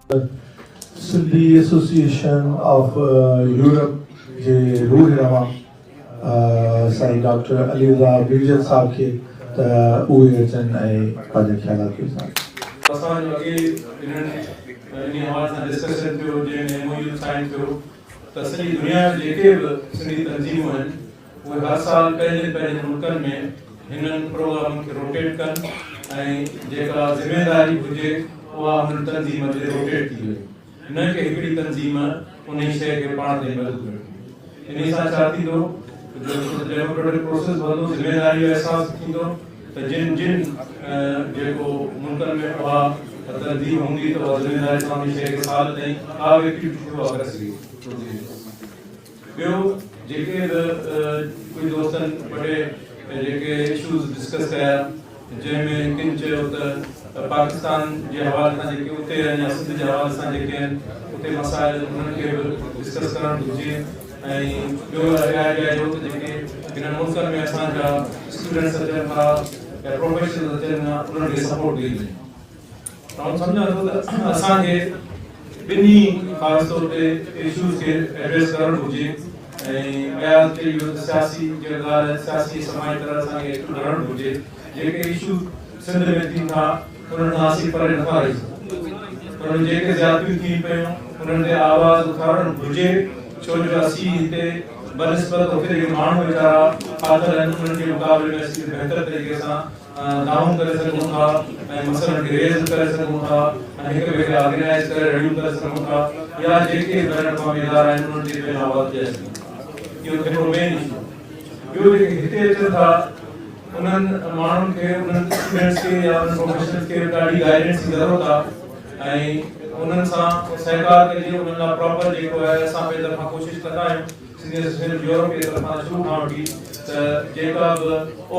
Sindhi Association of Europe जे रूह रवा साईं डॉक्टर अली रज़ा बिरजल साहब खे त उहे अचनि ऐं पंहिंजा ख़्यालात पेश कनि। असांजो अॻे इन्हनि हवाले सां डिस्कशन थियो जंहिंमें MOU साइन थियो त सॼी दुनिया में जेके बि सिंधी तंज़ीमूं आहिनि उहे हर साल पंहिंजे पंहिंजे मुल्कनि में हिननि प्रोग्रामनि खे रोटेट कनि ऐं जेका ज़िमेदारी हुजे उहा हुननि तंज़ीम ते रोटेट थी वई। न कि हिकिड़ी तंज़ीम उन शइ खे पाण ते मदद करे। इन सां छा थींदो डेमोक्रेटिक प्रोसेस वधंदो, ज़िमेदारी जो अहसासु थींदो त जिन जिन जेको मुल्कनि में उहा तंज़ीम हूंदी त उहा ज़िमेदारी सां उन शइ खे साल ताईं का बि एक्टिविटी उहा करे सघे। ॿियो जेके कुझु दोस्तनि वॾे जेके इशूज़ डिस्कस कया जंहिंमें किन चयो त पाकिस्तान जे हवाले सां जेके उते आहिनि या सिंध जे हवाले सां जेके आहिनि उते मसाइल उन्हनि खे बि डिस्कस करणु घुरिजे। ऐं ॿियो इहो त जेके हिननि मुल्कनि में असांजा स्टूडेंट्स अचनि था या प्रोफेशनल्स अचनि था उन्हनि खे सपोर्ट ॾेई वञे। ऐं सम्झां थो त असांखे ॿिन्ही ख़ासि तौर ते इशूज़ खे एड्रेस करणु घुरिजे। ऐं ॿिया सियासी जेका ॻाल्हि आहे सियासी समाजी तरह असांखे लड़णु घुरिजे। जेके इशू सिंध में थियनि था उन्हनि खां असीं परे नथा रही सघूं। उन्हनि जेके ज़्यादतियूं थियनि पियूं उन्हनि ते आवाज़ उथारणु घुरिजे छो जो असीं हिते बनस्पत हुते जेके माण्हू वीचारा फाथल आहिनि उन्हनि जे मुक़ाबले में असीं बहितर तरीक़े सां दावूं करे सघूं था ऐं मसइलनि खे रेज़ करे सघूं था ऐं हिक ॿिए खे ऑर्गेनाइज़ करे रड़ियूं करे सघूं था या जेके बैन अवी इदारा आहिनि उन्हनि ते पंहिंजो आवाज़ ॾेई सघूं। इहो हिकिड़ो मेन इशू। ॿियो जेके हिते अचनि था उन्हनि माण्हुनि खे उन्हनि स्टूडेंट्स खे या उन्हनि प्रोफेशनल्स खे ॾाढी गाइडेंस जी ज़रूरत आहे ऐं उन्हनि सां सहकार कजे। उन्हनि लाइ प्रॉपर जेको आहे असां पंहिंजी तरफ़ां कोशिशि कंदा आहियूं सिंधी एसोसिएशन यूरोप जे तरफ़ां शुरू खां वठी त जेका बि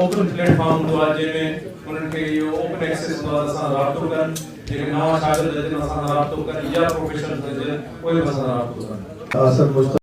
ओपन प्लेटफॉर्म हूंदो आहे जंहिंमें उन्हनि खे इहो ओपन एक्सेस हूंदो आहे असां राब्तो कनि। जेके नवां शागिर्द अचनि असां राब्तो कनि या प्रोफेशनल्स अचनि उहे बि असां राब्तो कनि।